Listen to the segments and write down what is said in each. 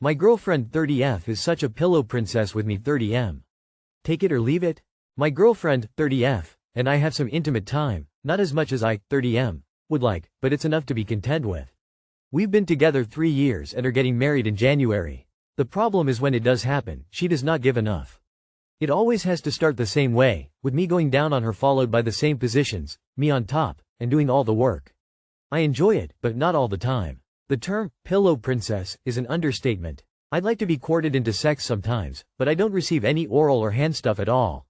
My girlfriend 30F is such a pillow princess with me 30M. Take it or leave it? My girlfriend 30F and I have some intimate time, not as much as I 30M would like, but it's enough to be content with. We've been together 3 years and are getting married in January. The problem is when it does happen, she does not give enough. It always has to start the same way, with me going down on her followed by the same positions, me on top, and doing all the work. I enjoy it, but not all the time. The term, pillow princess, is an understatement. I'd like to be courted into sex sometimes, but I don't receive any oral or hand stuff at all.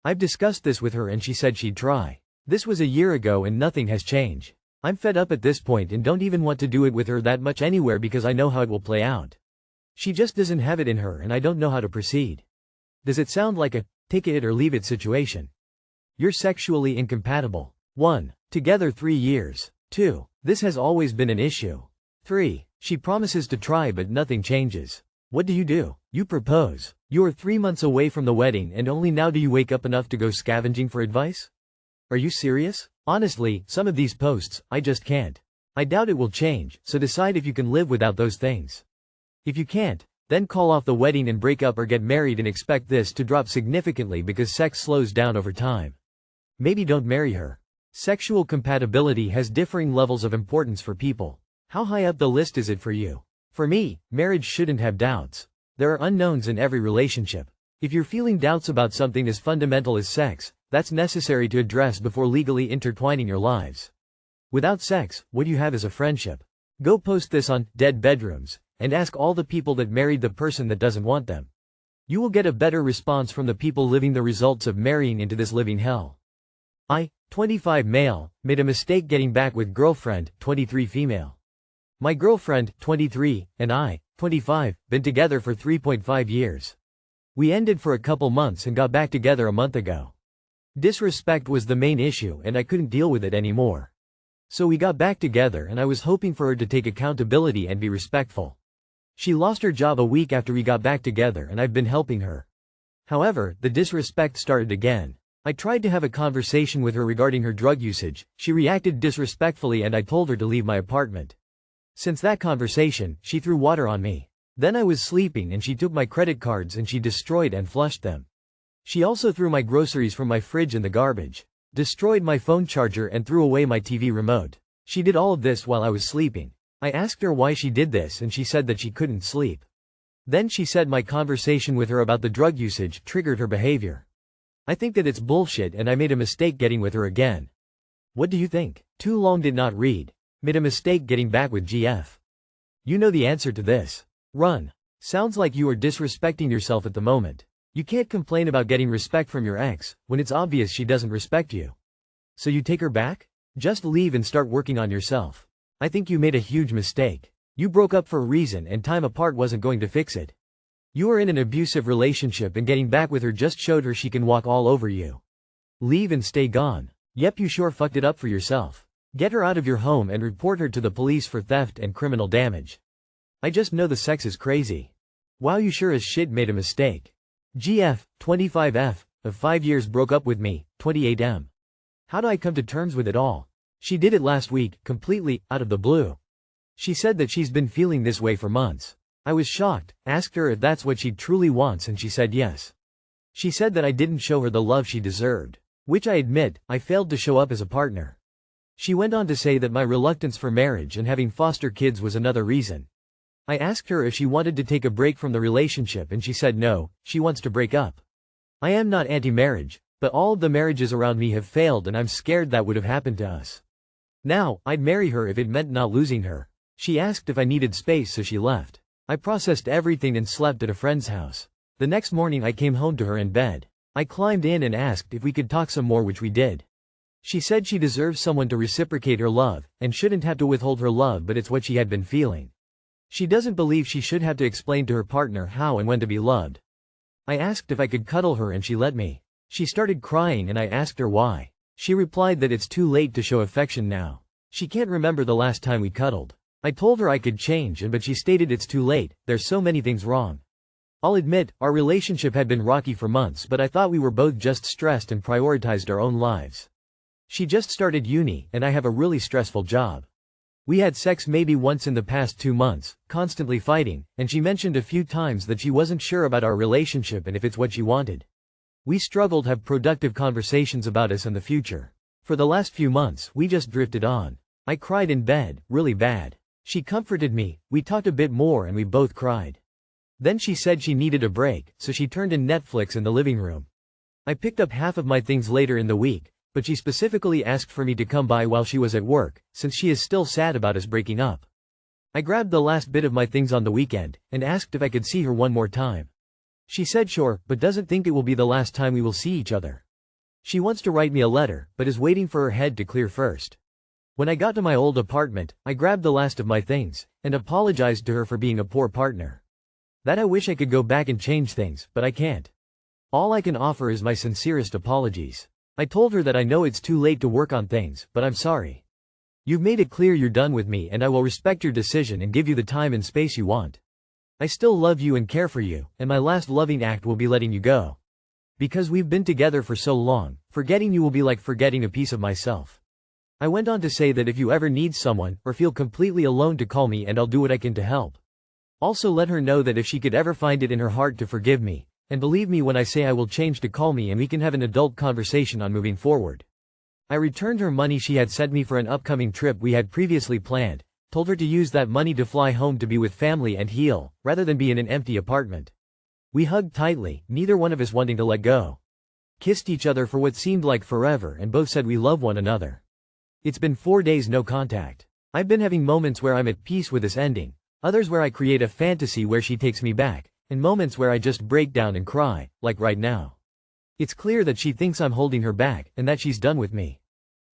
I've discussed this with her and she said she'd try. This was a year ago and nothing has changed. I'm fed up at this point and don't even want to do it with her that much anywhere because I know how it will play out. She just doesn't have it in her and I don't know how to proceed. Does it sound like a take it or leave it situation? You're sexually incompatible. 1. Together 3 years. 2. This has always been an issue. 3. She promises to try but nothing changes. What do? You propose. You are 3 months away from the wedding and only now do you wake up enough to go scavenging for advice? Are you serious? Honestly, some of these posts, I just can't. I doubt it will change, so decide if you can live without those things. If you can't, then call off the wedding and break up or get married and expect this to drop significantly because sex slows down over time. Maybe don't marry her. Sexual compatibility has differing levels of importance for people. How high up the list is it for you? For me, marriage shouldn't have doubts. There are unknowns in every relationship. If you're feeling doubts about something as fundamental as sex, that's necessary to address before legally intertwining your lives. Without sex, what you have is a friendship. Go post this on Dead Bedrooms, and ask all the people that married the person that doesn't want them. You will get a better response from the people living the results of marrying into this living hell. I, 25 male, made a mistake getting back with girlfriend, 23 female. My girlfriend, 23, and I, 25, been together for 3.5 years. We ended for a couple months and got back together a month ago. Disrespect was the main issue and I couldn't deal with it anymore. So we got back together and I was hoping for her to take accountability and be respectful. She lost her job a week after we got back together and I've been helping her. However, the disrespect started again. I tried to have a conversation with her regarding her drug usage, she reacted disrespectfully and I told her to leave my apartment. Since that conversation, she threw water on me. Then I was sleeping and she took my credit cards and she destroyed and flushed them. She also threw my groceries from my fridge in the garbage, destroyed my phone charger and threw away my TV remote. She did all of this while I was sleeping. I asked her why she did this and she said that she couldn't sleep. Then she said my conversation with her about the drug usage triggered her behavior. I think that it's bullshit and I made a mistake getting with her again. What do you think? Too long did not read. Made a mistake getting back with GF. You know the answer to this. Run. Sounds like you are disrespecting yourself at the moment. You can't complain about getting respect from your ex, when it's obvious she doesn't respect you. So you take her back? Just leave and start working on yourself. I think you made a huge mistake. You broke up for a reason and time apart wasn't going to fix it. You are in an abusive relationship and getting back with her just showed her she can walk all over you. Leave and stay gone. Yep, you sure fucked it up for yourself. Get her out of your home and report her to the police for theft and criminal damage. I just know the sex is crazy. Wow, you sure as shit made a mistake. GF, 25F, of 5 years broke up with me, 28M. How do I come to terms with it all? She did it last week, completely, out of the blue. She said that she's been feeling this way for months. I was shocked, asked her if that's what she truly wants and she said yes. She said that I didn't show her the love she deserved, which I admit, I failed to show up as a partner. She went on to say that my reluctance for marriage and having foster kids was another reason. I asked her if she wanted to take a break from the relationship and she said no, she wants to break up. I am not anti-marriage, but all of the marriages around me have failed and I'm scared that would have happened to us. Now, I'd marry her if it meant not losing her. She asked if I needed space so she left. I processed everything and slept at a friend's house. The next morning I came home to her in bed. I climbed in and asked if we could talk some more, which we did. She said she deserves someone to reciprocate her love, and shouldn't have to withhold her love, but it's what she had been feeling. She doesn't believe she should have to explain to her partner how and when to be loved. I asked if I could cuddle her and she let me. She started crying and I asked her why. She replied that it's too late to show affection now. She can't remember the last time we cuddled. I told her I could change but she stated it's too late, there's so many things wrong. I'll admit, our relationship had been rocky for months but I thought we were both just stressed and prioritized our own lives. She just started uni and I have a really stressful job. We had sex maybe once in the past 2 months, constantly fighting, and she mentioned a few times that she wasn't sure about our relationship and if it's what she wanted. We struggled to have productive conversations about us and the future. For the last few months, we just drifted on. I cried in bed, really bad. She comforted me, we talked a bit more and we both cried. Then she said she needed a break, so she turned in Netflix in the living room. I picked up half of my things later in the week, but she specifically asked for me to come by while she was at work, since she is still sad about us breaking up. I grabbed the last bit of my things on the weekend, and asked if I could see her one more time. She said sure, but doesn't think it will be the last time we will see each other. She wants to write me a letter, but is waiting for her head to clear first. When I got to my old apartment, I grabbed the last of my things, and apologized to her for being a poor partner. That I wish I could go back and change things, but I can't. All I can offer is my sincerest apologies. I told her that I know it's too late to work on things, but I'm sorry. You've made it clear you're done with me and I will respect your decision and give you the time and space you want. I still love you and care for you, and my last loving act will be letting you go. Because we've been together for so long, forgetting you will be like forgetting a piece of myself. I went on to say that if you ever need someone, or feel completely alone, to call me and I'll do what I can to help. Also let her know that if she could ever find it in her heart to forgive me, and believe me when I say I will change, to call me and we can have an adult conversation on moving forward. I returned her money she had sent me for an upcoming trip we had previously planned, told her to use that money to fly home to be with family and heal, rather than be in an empty apartment. We hugged tightly, neither one of us wanting to let go. Kissed each other for what seemed like forever and both said we love one another. It's been 4 days no contact. I've been having moments where I'm at peace with this ending, others where I create a fantasy where she takes me back, and moments where I just break down and cry, like right now. It's clear that she thinks I'm holding her back, and that she's done with me.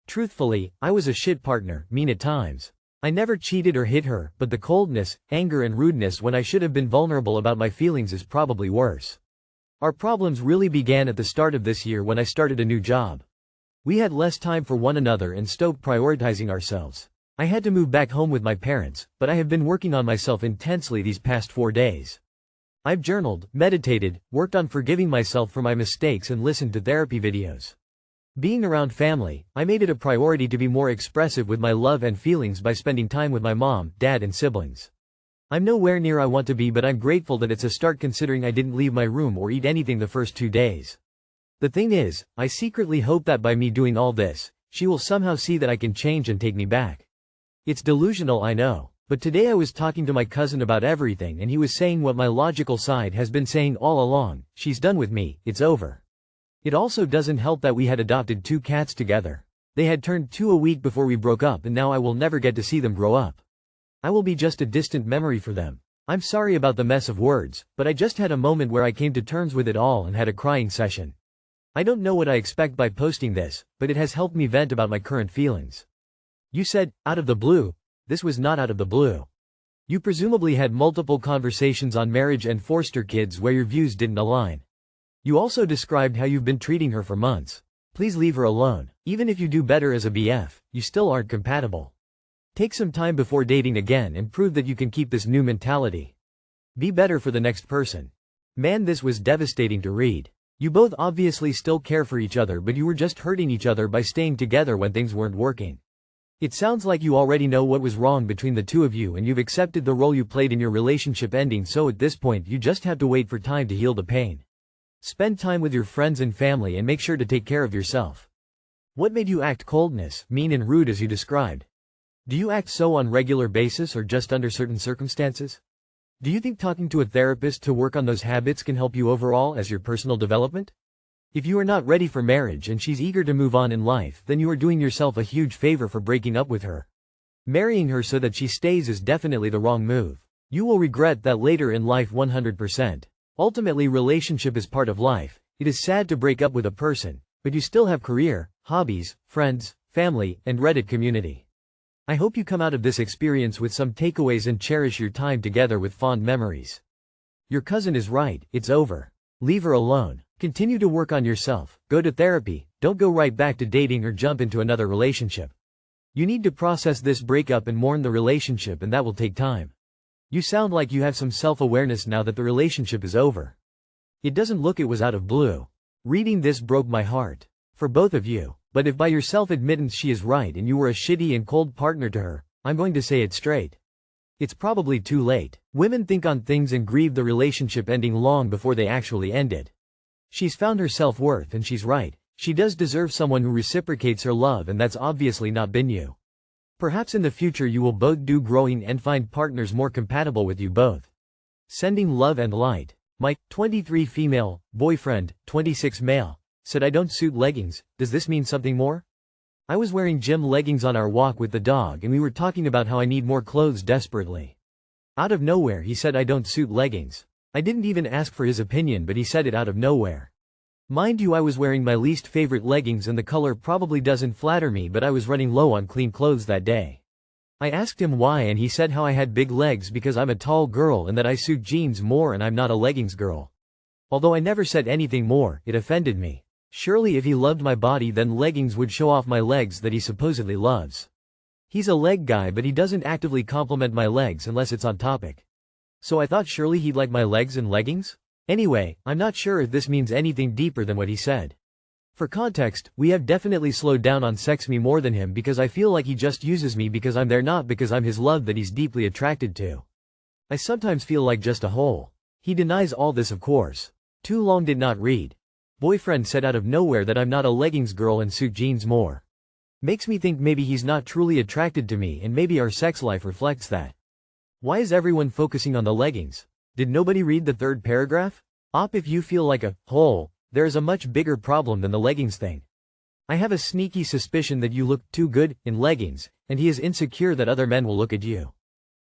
Truthfully, I was a shit partner, mean at times. I never cheated or hit her, but the coldness, anger and rudeness when I should have been vulnerable about my feelings is probably worse. Our problems really began at the start of this year when I started a new job. We had less time for one another and stopped prioritizing ourselves. I had to move back home with my parents, but I have been working on myself intensely these past 4 days. I've journaled, meditated, worked on forgiving myself for my mistakes and listened to therapy videos. Being around family, I made it a priority to be more expressive with my love and feelings by spending time with my mom, dad and siblings. I'm nowhere near I want to be, but I'm grateful that it's a start considering I didn't leave my room or eat anything the first 2 days. The thing is, I secretly hope that by me doing all this, she will somehow see that I can change and take me back. It's delusional, I know, but today I was talking to my cousin about everything and he was saying what my logical side has been saying all along: she's done with me, it's over. It also doesn't help that we had adopted 2 cats together. They had turned 2 a week before we broke up and now I will never get to see them grow up. I will be just a distant memory for them. I'm sorry about the mess of words, but I just had a moment where I came to terms with it all and had a crying session. I don't know what I expect by posting this, but it has helped me vent about my current feelings. You said, out of the blue. This was not out of the blue. You presumably had multiple conversations on marriage and foster kids where your views didn't align. You also described how you've been treating her for months. Please leave her alone. Even if you do better as a BF, you still aren't compatible. Take some time before dating again and prove that you can keep this new mentality. Be better for the next person. Man, this was devastating to read. You both obviously still care for each other, but you were just hurting each other by staying together when things weren't working. It sounds like you already know what was wrong between the two of you and you've accepted the role you played in your relationship ending, so at this point you just have to wait for time to heal the pain. Spend time with your friends and family and make sure to take care of yourself. What made you act coldness, mean and rude as you described? Do you act so on regular basis or just under certain circumstances? Do you think talking to a therapist to work on those habits can help you overall as your personal development? If you are not ready for marriage and she's eager to move on in life, then you are doing yourself a huge favor for breaking up with her. Marrying her so that she stays is definitely the wrong move. You will regret that later in life 100%. Ultimately, relationship is part of life. It is sad to break up with a person, but you still have career, hobbies, friends, family, and Reddit community. I hope you come out of this experience with some takeaways and cherish your time together with fond memories. Your cousin is right, it's over. Leave her alone. Continue to work on yourself, go to therapy, don't go right back to dating or jump into another relationship. You need to process this breakup and mourn the relationship, and that will take time. You sound like you have some self-awareness now that the relationship is over. It doesn't look it was out of blue. Reading this broke my heart. For both of you. But if by your self-admittance she is right and you were a shitty and cold partner to her, I'm going to say it straight. It's probably too late. Women think on things and grieve the relationship ending long before they actually end it. She's found her self-worth and she's right. She does deserve someone who reciprocates her love, and that's obviously not been you. Perhaps in the future you will both do growing and find partners more compatible with you both. Sending love and light. My 23 female boyfriend, 26 male, said I don't suit leggings. Does this mean something more? I was wearing gym leggings on our walk with the dog and we were talking about how I need more clothes desperately. Out of nowhere he said I don't suit leggings. I didn't even ask for his opinion, but he said it out of nowhere. Mind you, I was wearing my least favorite leggings and the color probably doesn't flatter me, but I was running low on clean clothes that day. I asked him why and he said how I had big legs because I'm a tall girl and that I suit jeans more and I'm not a leggings girl. Although I never said anything more, it offended me. Surely if he loved my body then leggings would show off my legs that he supposedly loves. He's a leg guy but he doesn't actively compliment my legs unless it's on topic. So I thought surely he'd like my legs and leggings? Anyway, I'm not sure if this means anything deeper than what he said. For context, we have definitely slowed down on sex me more than him because I feel like he just uses me because I'm there, not because I'm his love that he's deeply attracted to. I sometimes feel like just a hole. He denies all this, of course. Too long did not read. Boyfriend said out of nowhere that I'm not a leggings girl and suit jeans more. Makes me think maybe he's not truly attracted to me and maybe our sex life reflects that. Why is everyone focusing on the leggings? Did nobody read the third paragraph? If you feel like a hole, there is a much bigger problem than the leggings thing. I have a sneaky suspicion that you look too good in leggings, and he is insecure that other men will look at you.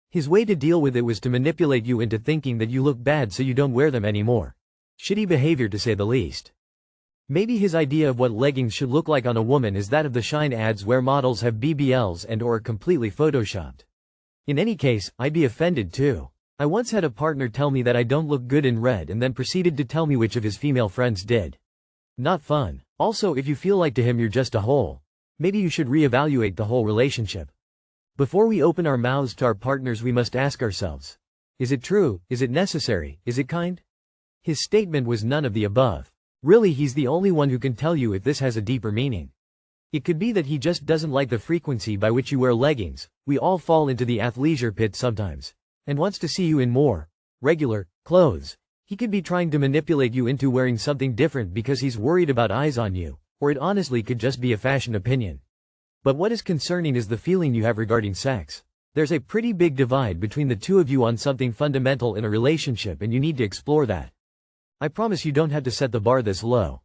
His way to deal with it was to manipulate you into thinking that you look bad so you don't wear them anymore. Shitty behavior to say the least. Maybe his idea of what leggings should look like on a woman is that of the Shine ads where models have BBLs and or completely photoshopped. In any case, I'd be offended too. I once had a partner tell me that I don't look good in red and then proceeded to tell me which of his female friends did. Not fun. Also, if you feel like to him you're just a hole, maybe you should reevaluate the whole relationship. Before we open our mouths to our partners we must ask ourselves, is it true, is it necessary, is it kind? His statement was none of the above. Really, he's the only one who can tell you if this has a deeper meaning. It could be that he just doesn't like the frequency by which you wear leggings. We all fall into the athleisure pit sometimes. And wants to see you in more regular clothes. He could be trying to manipulate you into wearing something different because he's worried about eyes on you, or it honestly could just be a fashion opinion. But what is concerning is the feeling you have regarding sex. There's a pretty big divide between the two of you on something fundamental in a relationship and you need to explore that. I promise you don't have to set the bar this low.